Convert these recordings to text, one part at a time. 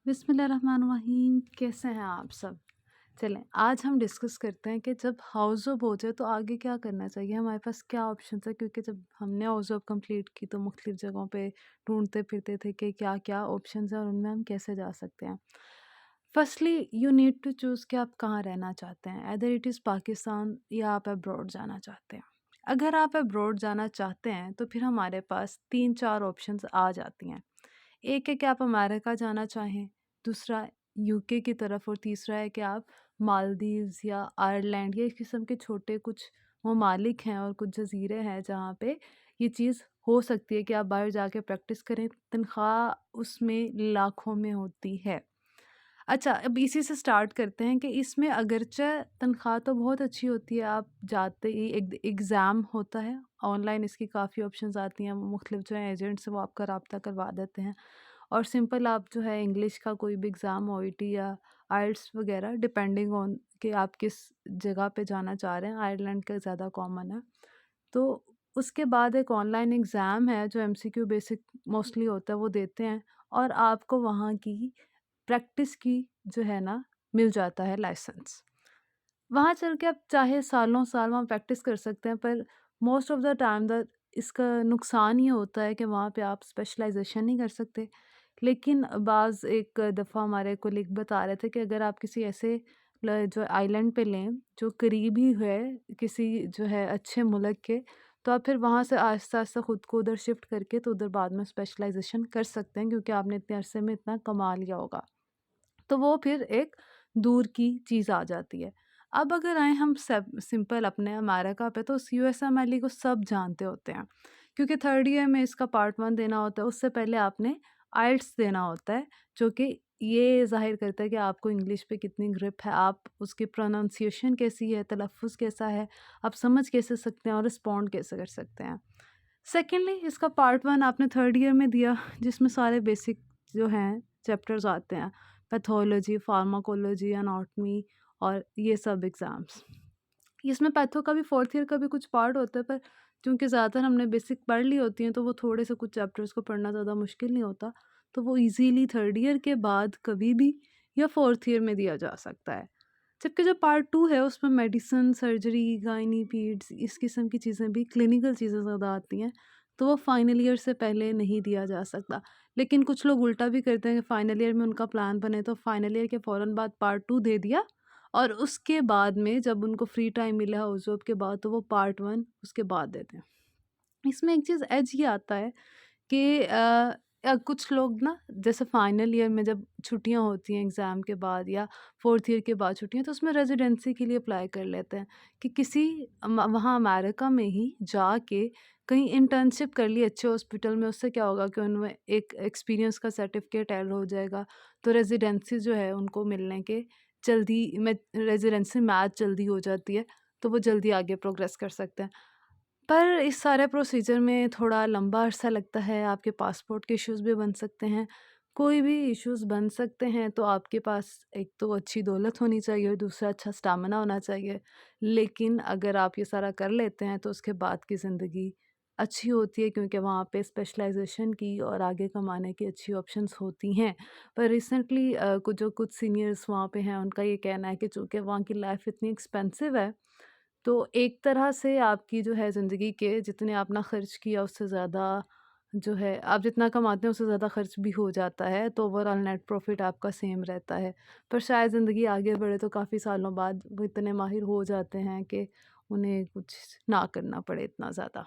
बिस्मिल्लाहिर्रहमानिर्रहीम। कैसे हैं आप सब? चलें आज हम डिस्कस करते हैं कि जब हाउस जॉब हो जाए तो आगे क्या करना चाहिए, हमारे पास क्या ऑप्शंस है। क्योंकि जब हमने हाउस जॉब कंप्लीट की तो मुख्तलिफ जगहों पे ढूंढते फिरते थे कि क्या क्या ऑप्शंस हैं और उनमें हम कैसे जा सकते हैं। Firstly you need to choose कि आप कहाँ रहना चाहते हैं, अदर इट इज़ पाकिस्तान या आप अब्रॉड जाना चाहते हैं। अगर आप अब्रॉड जाना चाहते हैं तो फिर हमारे पास 3-4 ऑप्शंस आ जाती हैं। एक है कि आप अमेरिका जाना चाहें, दूसरा यूके की तरफ और तीसरा है कि आप मालदीव्स या आयरलैंड या इस किस्म के छोटे कुछ ममालिक हैं और कुछ जज़ीरे हैं जहाँ पे ये चीज़ हो सकती है कि आप बाहर जाके प्रैक्टिस करें, तनख्वाह उसमें लाखों में होती है। अच्छा, अब इसी से स्टार्ट करते हैं कि इसमें अगरचे तनख्वाह तो बहुत अच्छी होती है, आप जाते ही एक एग्ज़ाम होता है, ऑनलाइन इसकी काफ़ी ऑप्शंस आती हैं, मुख्तलिफ जो हैं एजेंट्स वो आपका राब्ता करवा देते हैं और सिंपल आप जो है इंग्लिश का कोई भी एग्ज़ाम ओईटी या आइल्स वगैरह डिपेंडिंग ऑन कि आप किस जगह पे जाना चाह रहे हैं, आयरलैंड का ज़्यादा कॉमन है। तो उसके बाद एक ऑनलाइन एग्ज़ाम है जो एमसीक्यू बेसिक मोस्टली होता है, वो देते हैं और आपको वहाँ की प्रैक्टिस की जो है ना मिल जाता है लाइसेंस। वहाँ चल के आप चाहे सालों साल वहाँ प्रैक्टिस कर सकते हैं, पर most of the time the इसका नुकसान ये होता है कि वहाँ पे आप स्पेशलाइजेशन नहीं कर सकते। लेकिन बाज़ एक दफ़ा हमारे कोलीग बता रहे थे कि अगर आप किसी ऐसे जो आइलैंड पे लें जो करीब ही है किसी जो है अच्छे मुल्क के, तो आप फिर वहाँ से आहिस्ता आहिस्ता ख़ुद को उधर शिफ्ट करके तो उधर बाद में स्पेशलाइजेशन कर सकते हैं, क्योंकि आपने इतने अरसे में इतना कमा लिया होगा। तो वो फिर एक दूर की चीज़ आ जाती है। अब अगर आएँ हम सब सिंपल अपने अमेरिका पे, तो यूएसएमएलई को सब जानते होते हैं, क्योंकि थर्ड ईयर में इसका पार्ट 1 देना होता है, उससे पहले आपने आइल्स देना होता है, जो कि ये ज़ाहिर करता है कि आपको इंग्लिश पे कितनी ग्रिप है, आप उसकी प्रोनंसिएशन कैसी है, तलफ़्फ़ुज़ कैसा है, आप समझ कैसे सकते हैं और रिस्पॉन्ड कैसे कर सकते हैं। सेकेंडली इसका पार्ट 1 आपने थर्ड ईयर में दिया, जिसमें सारे बेसिक जो हैं चैप्टर्स आते हैं, पैथोलॉजी, फार्माकोलॉजी, एनाटॉमी और ये सब एग्ज़ाम्स। इसमें पैथो का भी फोर्थ ईयर का भी कुछ पार्ट होता है, पर क्योंकि ज़्यादातर हमने बेसिक पढ़ ली होती हैं तो वो थोड़े से कुछ चैप्टर्स को पढ़ना ज़्यादा मुश्किल नहीं होता, तो वो इजीली थर्ड ईयर के बाद कभी भी या फोर्थ ईयर में दिया जा सकता है। जबकि जो पार्ट 2 है उसमें मेडिसिन, सर्जरी, गायनी, पीड्स इस किस्म की चीज़ें भी, क्लिनिकल चीज़ें ज़्यादा आती हैं, तो वो फाइनल ईयर से पहले नहीं दिया जा सकता। लेकिन कुछ लोग उल्टा भी करते हैं कि फाइनल ईयर में उनका प्लान बने तो फाइनल ईयर के फ़ौरन बाद पार्ट 2 दे दिया और उसके बाद में जब उनको फ्री टाइम मिला हाउस जॉब के बाद तो वो पार्ट 1 उसके बाद देते हैं। इसमें एक चीज़ एज ये आता है कि कुछ लोग ना जैसे फाइनल ईयर में जब छुट्टियां होती हैं एग्ज़ाम के बाद या फोर्थ ईयर के बाद छुट्टियां, तो उसमें रेजिडेंसी के लिए अप्लाई कर लेते हैं कि किसी वहाँ अमेरिका में ही जाके कहीं इंटर्नशिप कर ली अच्छे हॉस्पिटल में। उससे क्या होगा कि उनमें एक एक्सपीरियंस का सर्टिफिकेट ऐड हो जाएगा, तो रेजिडेंसी जो है उनको मिलने के जल्दी में रेजिडेंसी मैच जल्दी हो जाती है, तो वो जल्दी आगे प्रोग्रेस कर सकते हैं। पर इस सारे प्रोसीजर में थोड़ा लंबा अरसा लगता है, आपके पासपोर्ट के इश्यूज़ भी बन सकते हैं, कोई भी इश्यूज़ बन सकते हैं, तो आपके पास एक तो अच्छी दौलत होनी चाहिए और दूसरा अच्छा स्टैमिना होना चाहिए। लेकिन अगर आप ये सारा कर लेते हैं तो उसके बाद की ज़िंदगी अच्छी होती है, क्योंकि वहाँ पे स्पेशलाइज़ेशन की और आगे कमाने की अच्छी ऑप्शंस होती हैं। पर रिसेंटली कुछ जो कुछ सीनियर्स वहाँ पे हैं उनका ये कहना है कि चूँकि वहाँ की लाइफ़ इतनी एक्सपेंसिव है, तो एक तरह से आपकी जो है ज़िंदगी के जितने आपने खर्च किया उससे ज़्यादा जो है आप जितना कमाते हैं उससे ज़्यादा खर्च भी हो जाता है, तो ओवरऑल नेट प्रॉफ़िट आपका सेम रहता है। पर शायद ज़िंदगी आगे बढ़े तो काफ़ी सालों बाद वो इतने माहिर हो जाते हैं कि उन्हें कुछ ना करना पड़े इतना ज़्यादा।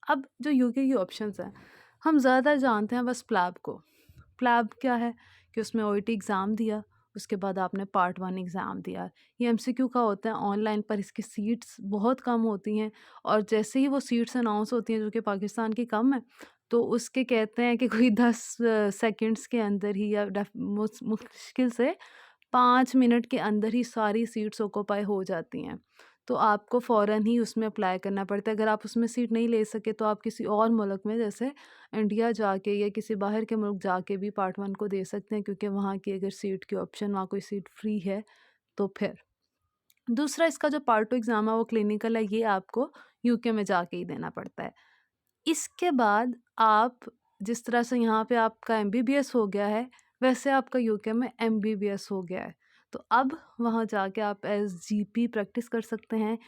अब जो यूके की ऑप्शंस हैं, हम ज़्यादा जानते हैं बस प्लैब को। प्लैब क्या है कि उसमें ओईटी एग्ज़ाम दिया, उसके बाद आपने पार्ट 1 एग्ज़ाम दिया। ये एमसीक्यू का होता है ऑनलाइन, पर इसकी सीट्स बहुत कम होती हैं और जैसे ही वो सीट्स अनाउंस होती हैं जो कि पाकिस्तान की कम है, तो उसके कहते हैं कि कोई 10 सेकंड्स के अंदर ही या मुश्किल से 5 मिनट के अंदर ही सारी सीट्स ऑक्यूपाई हो जाती हैं। तो आपको फ़ौरन ही उसमें अप्लाई करना पड़ता है। अगर आप उसमें सीट नहीं ले सके तो आप किसी और मुल्क में जैसे इंडिया जाके या किसी बाहर के मुल्क जाके भी पार्ट 1 को दे सकते हैं, क्योंकि वहाँ की अगर सीट की ऑप्शन वहाँ कोई सीट फ्री है तो फिर। दूसरा इसका जो पार्ट 2 एग्ज़ाम है वो क्लिनिकल है, ये आपको यूके में जाके ही देना पड़ता है। इसके बाद आप जिस तरह से यहाँ पे आपका एमबीबीएस हो गया है, वैसे आपका यूके में एमबीबीएस हो गया है। तो अब वहाँ जाके आप एज़ जीपी प्रैक्टिस कर सकते हैं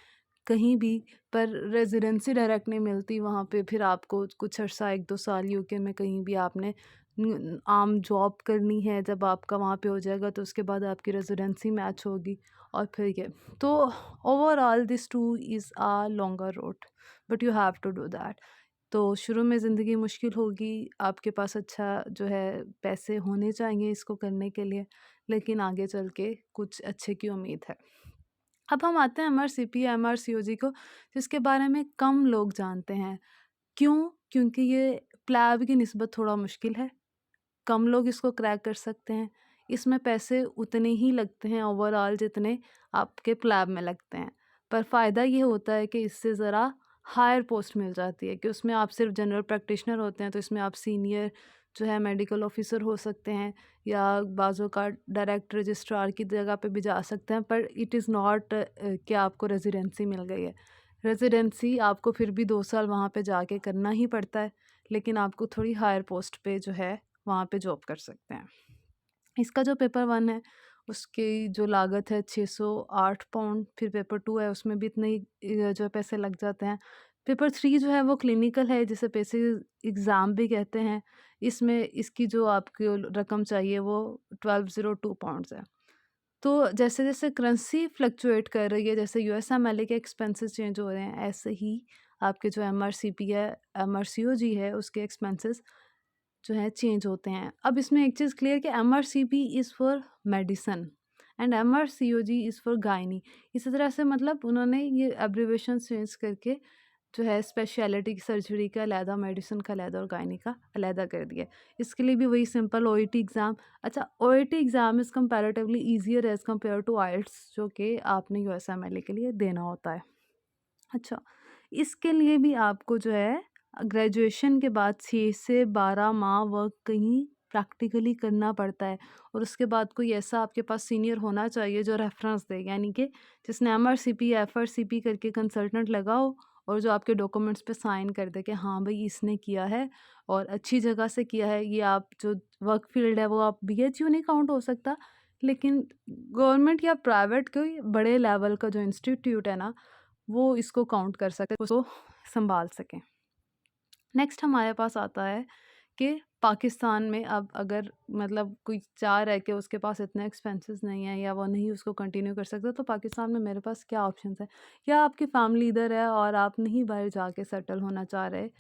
कहीं भी, पर रेज़िडेंसी डायरेक्ट नहीं मिलती वहाँ पे। फिर आपको कुछ अर्सा 1-2 साल यूके में कहीं भी आपने आम जॉब करनी है। जब आपका वहाँ पे हो जाएगा तो उसके बाद आपकी रेज़िडेंसी मैच होगी और फिर ये। तो overall this too is a longer road, but you have to do that. तो शुरू में ज़िंदगी मुश्किल होगी, आपके पास अच्छा जो है पैसे होने चाहिए इसको करने के लिए, लेकिन आगे चल के कुछ अच्छे की उम्मीद है। अब हम आते हैं एमआरसीपी या एमआरसीओजी को, जिसके बारे में कम लोग जानते हैं। क्यों? क्योंकि ये प्लैब की निस्बत थोड़ा मुश्किल है, कम लोग इसको क्रैक कर सकते हैं। इसमें पैसे उतने ही लगते हैं ओवरऑल जितने आपके प्लैब में लगते हैं। पर फ़ायदा ये होता है कि इससे ज़रा हायर पोस्ट मिल जाती है कि उसमें आप सिर्फ जनरल प्रैक्टिशनर होते हैं, तो इसमें आप सीनियर जो है मेडिकल ऑफ़िसर हो सकते हैं या बाज़ों का डायरेक्ट रजिस्ट्रार की जगह पे भी जा सकते हैं। पर इट इज़ नॉट कि आपको रेज़िडेंसी मिल गई है। रेज़िडेंसी आपको फिर भी 2 साल वहाँ पे जाके करना ही पड़ता है, लेकिन आपको थोड़ी हायर पोस्ट पे जो है वहाँ पे जॉब कर सकते हैं। इसका जो पेपर 1 है, उसकी जो लागत है 608 पाउंड, फिर पेपर 2 है उसमें भी इतने ही जो पैसे लग जाते हैं। पेपर 3 जो है वो क्लिनिकल है, जिसे बेसिक एग्ज़ाम भी कहते हैं। इसमें इसकी जो आपको रकम चाहिए वो 1202 पाउंड्स है। तो जैसे-जैसे करेंसी फ्लक्चुएट कर रही है, जैसे यूएसएमएलए के एक्सपेंसेस चेंज हो रहे हैं, ऐसे ही आपके जो एमआरसीपी है, एमआरसीओजी है, उसके एक्सपेंसेस जो है चेंज होते हैं। अब इसमें एक चीज़ क्लियर कि MRCP is for medicine and MRCOG is for gynae. इसी तरह से मतलब उन्होंने ये एब्रिविएशन चेंज करके जो है स्पेशलिटी सर्जरी का अलहदा, मेडिसिन का अलहदा और गायनी का अलहदा कर दिया। इसके लिए भी वही सिंपल ओईटी एग्ज़ाम। अच्छा, OET exam is comparatively easier as compare to IELTS, जो कि आपने यूएसएमएलए के लिए देना होता है। अच्छा, इसके लिए भी आपको जो है ग्रेजुएशन के बाद 6 से 12 माह वर्क कहीं प्रैक्टिकली करना पड़ता है, और उसके बाद कोई ऐसा आपके पास सीनियर होना चाहिए जो रेफ़रेंस दे, यानी कि जिसने एमआरसीपी या एफआरसीपी करके कंसल्टेंट लगा हो और जो आपके डॉक्यूमेंट्स पे साइन कर दे कि हाँ भाई इसने किया है और अच्छी जगह से किया है। ये आप जो वर्क फील्ड है वो आप बीएचयू नहीं काउंट हो सकता, लेकिन गवर्नमेंट या प्राइवेट कोई बड़े लेवल का जो इंस्टीट्यूट है ना, वो इसको काउंट कर सकें, उसको सँभाल सकें। नेक्स्ट हमारे पास आता है कि पाकिस्तान में अब अगर मतलब कोई चाह रहा है कि उसके पास इतने एक्सपेंसेस नहीं है या वो नहीं उसको कंटिन्यू कर सकता, तो पाकिस्तान में मेरे पास क्या ऑप्शंस हैं। या आपकी फैमिली इधर है और आप नहीं बाहर जाके सेटल होना चाह रहे,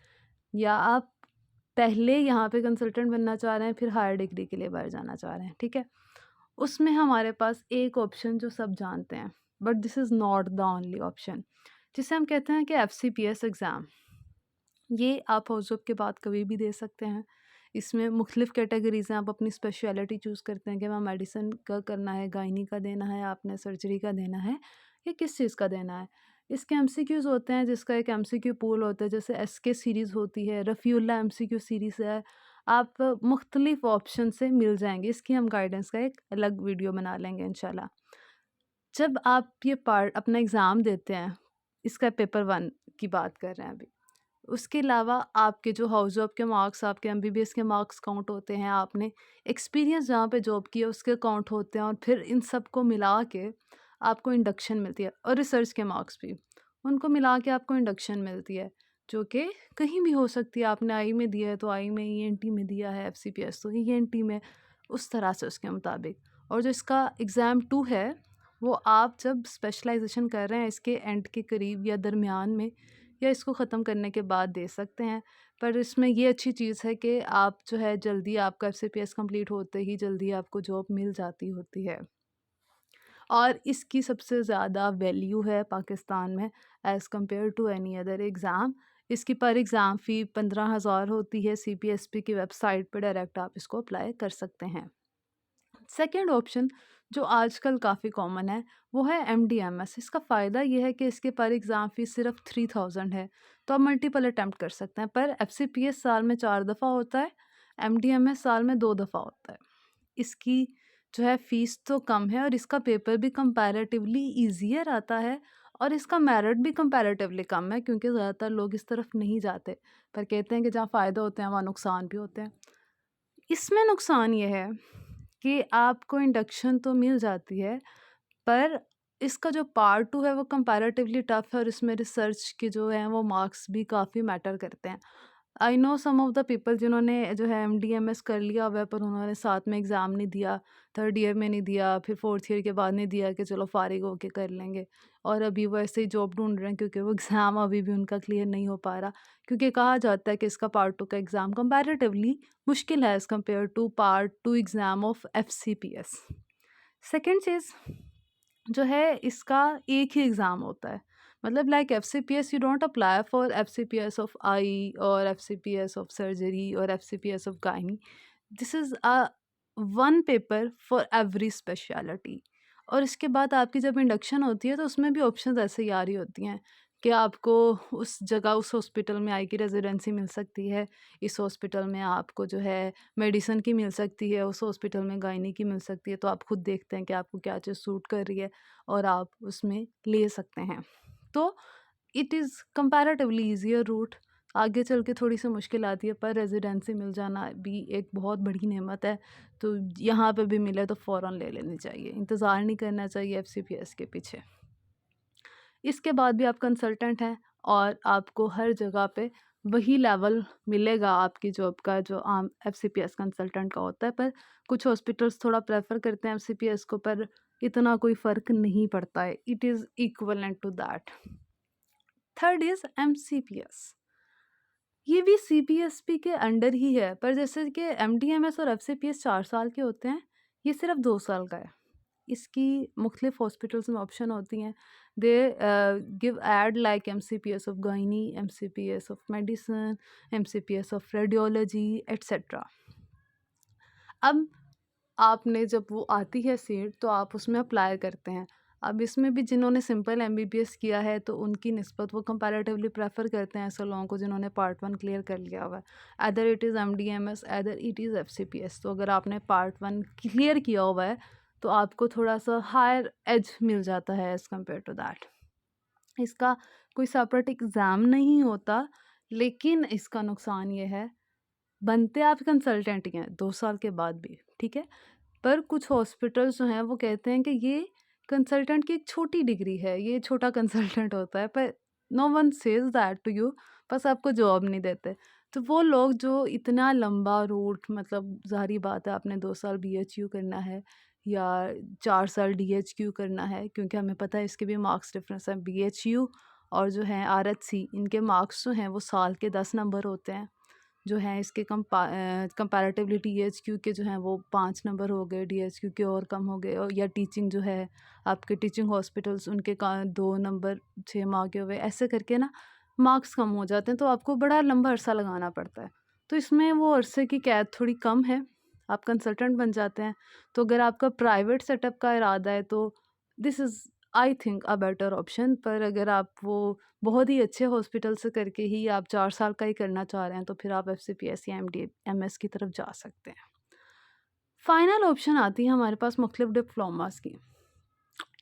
या आप पहले यहाँ पे कंसल्टेंट बनना चाह रहे हैं फिर हायर डिग्री के लिए बाहर जाना चाह रहे हैं, ठीक है। उसमें हमारे पास एक ऑप्शन जो सब जानते हैं, but this is not the only option, जिसे हम कहते हैं कि एफसीपीएस एग्ज़ाम। ये आप हाउस जॉब के बाद कभी भी दे सकते हैं। इसमें मुख्तलिफ़ कैटेगरीज़ हैं, आप अपनी स्पेशलिटी चूज़ करते हैं कि मैं मेडिसिन का करना है, गायनी का देना है, आपने सर्जरी का देना है या किस चीज़ का देना है। इसके एमसीक्यूज़ होते हैं, जिसका एक एमसीक्यू पूल होता है, जैसे एसके सीरीज़ होती है, रफ़ीउल्लाह एमसीक्यू सीरीज़ है। आप मुख्तलिफ़ ऑप्शन से मिल जाएँगे, इसकी हम गाइडेंस का एक अलग वीडियो बना लेंगे इंशाल्लाह। जब आप ये पार्ट अपना एग्ज़ाम देते हैं, इसका पेपर 1 की बात कर रहे हैं अभी। उसके अलावा आपके जो हाउस जॉब के मार्क्स, आपके एमबीबीएस के मार्क्स काउंट होते हैं, आपने एक्सपीरियंस जहाँ पे जॉब किया उसके काउंट होते हैं, और फिर इन सब को मिला के आपको इंडक्शन मिलती है, और रिसर्च के मार्क्स भी, उनको मिला के आपको इंडक्शन मिलती है, जो कि कहीं भी हो सकती है। आपने आई में दिया है तो आई में, ईएनटी में दिया है एफसीपीएस तो ईएनटी में, उस तरह से उसके मुताबिक। और जो इसका एग्ज़ाम 2 है, वो आप जब स्पेशलाइजेशन कर रहे हैं इसके एंड के करीब या दरमियान में, या इसको ख़त्म करने के बाद दे सकते हैं। पर इसमें ये अच्छी चीज़ है कि आप जो है जल्दी, आपका एफसीपीएस कंप्लीट होते ही जल्दी आपको जॉब मिल जाती होती है, और इसकी सबसे ज़्यादा वैल्यू है पाकिस्तान में as compare to any other exam. इसकी पर एग्ज़ाम फ़ी 15,000 होती है। सीपीएसपी की वेबसाइट पर डायरेक्ट आप इसको अप्लाई कर सकते हैं। सेकंड ऑप्शन जो आजकल काफ़ी कॉमन है, वो है एमडीएमएस। इसका फ़ायदा ये है कि इसके पर एग्ज़ाम फ़ीस सिर्फ 3000 है, तो आप मल्टीपल अटैम्प्ट कर सकते हैं। पर एफसीपीएस साल में 4 दफ़ा होता है, एमडीएमएस साल में 2 दफ़ा होता है। इसकी जो है फ़ीस तो कम है, और इसका पेपर भी कंपैरेटिवली ईज़ियर आता है, और इसका मेरिट भी कंपैरेटिवली कम है, क्योंकि ज़्यादातर लोग इस तरफ नहीं जाते, पर कहते हैं कि जहाँ फ़ायदे होते हैं वहाँ नुकसान भी होते हैं। इसमें नुकसान ये है कि आपको इंडक्शन तो मिल जाती है, पर इसका जो पार्ट 2 है वो कंपैरेटिवली टफ है और इसमें रिसर्च के जो हैं वो मार्क्स भी काफ़ी मैटर करते हैं। I know some of the people जिन्होंने जो है एमडीएमएस कर लिया हुआ है, पर उन्होंने साथ में एग्ज़ाम नहीं दिया, 3rd ईयर में नहीं दिया, फिर 4th ईयर के बाद नहीं दिया कि चलो फ़ारिग होके कर लेंगे, और अभी वो ऐसे ही जॉब ढूँढ रहे हैं क्योंकि वो एग्ज़ाम अभी भी उनका क्लियर नहीं हो पा रहा। क्योंकि कहा जाता है कि इसका पार्ट 2 का एग्ज़ाम कंपैरेटिवली मुश्किल है as compare to part 2 exam of FCPS. Second चीज़ जो है, इसका एक ही एग्ज़ाम होता है। मतलब like FCPS you don't apply for FCPS of eye और एफसीपीएस ऑफ सर्जरी और FCPS of gynae. This is a one paper for every speciality. और इसके बाद आपकी जब इंडक्शन होती है तो उसमें भी ऑप्शंस ऐसे ही आ रही होती हैं कि आपको उस जगह उस हॉस्पिटल में आई की रेजिडेंसी मिल सकती है, इस हॉस्पिटल में आपको जो है मेडिसिन की मिल सकती है, उस हॉस्पिटल में गायनी की मिल सकती है। तो आप खुद देखते हैं कि आपको क्या चीज़ सूट कर रही है और आप उसमें ले सकते हैं। तो it is comparatively easier route. आगे चल के थोड़ी-सी मुश्किल आती है, पर रेज़िडेंसी मिल जाना भी एक बहुत बड़ी नेमत है। तो यहाँ पे भी मिले तो फ़ौरन ले लेनी चाहिए, इंतज़ार नहीं करना चाहिए एफसीपीएस के पीछे। इसके बाद भी आप कंसल्टेंट हैं और आपको हर जगह पे वही लेवल मिलेगा आपकी जॉब का जो आम एफसीपीएस कंसल्टेंट का होता है, पर कुछ हॉस्पिटल्स थोड़ा प्रेफ़र करते हैं एफसीपीएस को, पर इतना कोई फ़र्क नहीं पड़ता है। It is equivalent to that. Third is MCPS. ये भी सीपीएसपी के अंडर ही है, पर जैसे कि एमडीएमएस और एफसीपीएस 4 साल के होते हैं, ये सिर्फ 2 साल का है। इसकी मुख्तलिफ हॉस्पिटल्स में ऑप्शन होती हैं। They give add like MCPS of gynae, MCPS of medicine, MCPS of radiology etcetera. अब आपने जब वो आती है सीट तो आप उसमें अप्लाई करते हैं। अब इसमें भी जिन्होंने सिंपल एमबीबीएस किया है तो उनकी निस्बत वो कंपैरेटिवली प्रेफर करते हैं ऐसे लोगों को जिन्होंने पार्ट 1 क्लियर कर लिया हुआ है। Other it is MDMS, other it is FCPS. तो अगर आपने पार्ट 1 क्लियर किया हुआ है तो आपको थोड़ा-सा हायर एज मिल जाता है एज़ कम्पेयर टू दैट। इसका कोई सेपरेट एग्ज़ाम नहीं होता, लेकिन इसका नुकसान ये है, बनते आप कंसल्टेंट ही हैं 2 साल के बाद भी, ठीक है? पर कुछ हॉस्पिटल्स जो हैं वो कहते हैं कि ये कंसल्टेंट की एक छोटी डिग्री है, ये छोटा कंसल्टेंट होता है, पर no one says that to you, बस आपको जॉब नहीं देते। तो वो लोग जो इतना लंबा रूट, मतलब ज़ाहिर बात है आपने 2 साल बीएचयू करना है या 4 साल डीएचक्यू करना है, क्योंकि हमें पता है इसके भी मार्क्स डिफरेंस हैं। बीएचयू और जो है आरएचसी, इनके मार्क्स जो हैं वो साल के 10 नंबर होते हैं। जो हैं इसके कंपैरेटिवली टीएचक्यू के जो हैं वो 5 नंबर हो गए, डीएचक्यू के और कम हो गए, और या टीचिंग जो है आपके टीचिंग हॉस्पिटल्स उनके 2 नंबर 6 माह के हुए, ऐसे करके ना मार्क्स कम हो जाते हैं, तो आपको बड़ा लंबा अरसा लगाना पड़ता है। तो इसमें वो अरसे की कैद थोड़ी कम है, आप कंसल्टेंट बन जाते हैं। तो अगर आपका प्राइवेट सेटअप का इरादा है तो this is I think a better option. पर अगर आप वो बहुत ही अच्छे हॉस्पिटल से करके ही आप 4 साल का ही करना चाह रहे हैं तो फिर आप एफसीपीएस या एमडीएमएस की तरफ जा सकते हैं। फाइनल ऑप्शन आती है हमारे पास मुख्तलिफ डिप्लोमास की।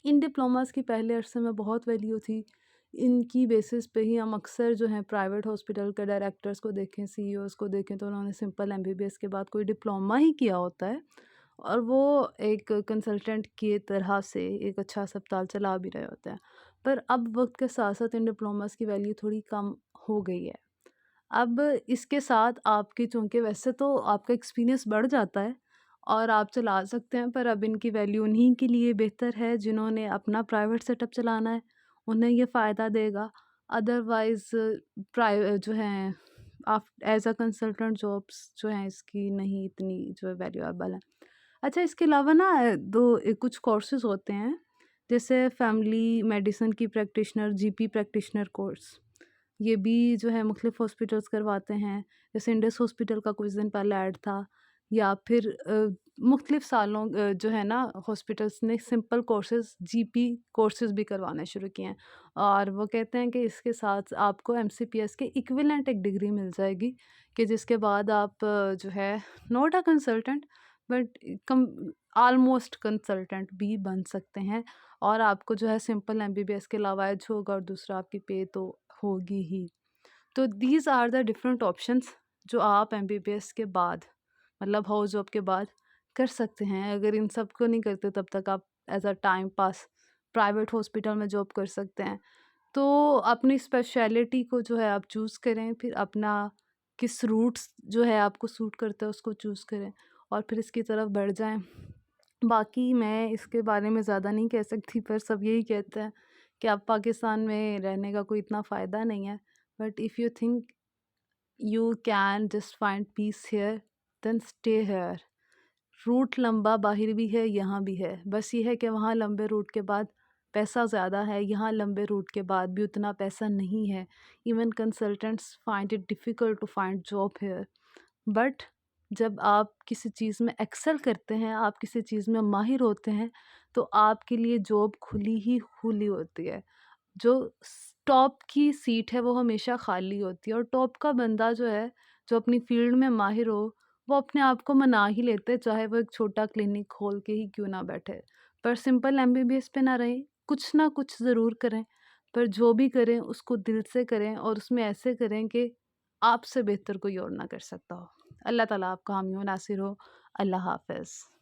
इन डिप्लोमास की पहले अरसे में बहुत वैल्यू थी। इनकी बेसिस पे ही हम अक्सर जो हैं प्राइवेट हॉस्पिटल के डायरेक्टर्स को देखें, सीईओज़ को देखें, तो उन्होंने सिंपल एमबीबीएस के बाद कोई डिप्लोमा ही किया होता है और वो एक कंसल्टेंट की तरह से एक अच्छा अस्पताल चला भी रहे होते हैं। पर अब वक्त के साथ साथ इन डिप्लोमास की वैल्यू थोड़ी कम हो गई है। अब इसके साथ आपकी, चूँकि वैसे तो आपका एक्सपीरियंस बढ़ जाता है और आप चला सकते हैं, पर अब इनकी वैल्यू उन्हीं के लिए बेहतर है जिन्होंने अपना प्राइवेट सेटअप चलाना है, उन्हें ये फ़ायदा देगा। अदरवाइज़ जो हैं आप एज़ अ कंसल्टेंट जॉब्स जो हैं इसकी नहीं इतनी जो है वैल्यूएबल है। अच्छा, इसके अलावा ना कुछ कोर्सेज़ होते हैं, जैसे फैमिली मेडिसिन की प्रैक्टिशनर, जीपी प्रैक्टिशनर कोर्स। ये भी जो है मुख्तलिफ हॉस्पिटल्स करवाते हैं। जैसे इंडस हॉस्पिटल का कुछ दिन पहले ऐड था, या फिर मुख्तलिफ सालों जो है ना हॉस्पिटल्स ने सिंपल कोर्सेज़, जीपी कोर्सेज़ भी करवाने शुरू किए हैं। और वो कहते हैं कि इसके साथ आपको एमसीपीएस के इक्विवेलेंट एक डिग्री मिल जाएगी कि जिसके बाद आप जो है not a consultant but come almost consultant भी बन सकते हैं, और आपको जो है सिंपल एमबीबीएस के अलावा एज होगा और दूसरा आपकी पे तो होगी ही। तो these are the different options जो आप एमबीबीएस के बाद, मतलब हाउस जॉब के बाद कर सकते हैं। अगर इन सब को नहीं करते तब तक आप as a time pass private hospital में जॉब कर सकते हैं। तो अपनी स्पेशलिटी को जो है आप चूज़ करें, फिर अपना किस रूट्स जो है आपको सूट करता है उसको चूज़ करें और फिर इसकी तरफ बढ़ जाएँ। बाकी मैं इसके बारे में ज़्यादा नहीं कह सकती, पर सब यही कहते हैं कि अब पाकिस्तान में रहने का कोई इतना फ़ायदा नहीं है। But if you think you can just find peace here, then stay here. Route लंबा बाहर भी है, यहाँ भी है। बस ये है कि वहाँ लंबे रूट के बाद पैसा ज़्यादा है, यहाँ लंबे रूट के बाद भी उतना पैसा नहीं है। Even consultants find it difficult to find job here. But जब आप किसी चीज़ में एक्सेल करते हैं, आप किसी चीज़ में माहिर होते हैं, तो आपके लिए जॉब खुली ही खुली होती है। जो टॉप की सीट है वो हमेशा खाली होती है और टॉप का बंदा जो है, जो अपनी फ़ील्ड में माहिर हो, वो अपने आप को मना ही लेते हैं, चाहे वो एक छोटा क्लिनिक खोल के ही क्यों ना बैठे। पर सिंपल एमबीबीएस पे ना रहें, कुछ ना कुछ ज़रूर करें, पर जो भी करें उसको दिल से करें और उसमें ऐसे करें कि आपसे बेहतर कोई और ना कर सकता हो। अल्लाह ताला आपका हामी हो नासिर हो। अल्लाह हाफ़िज़।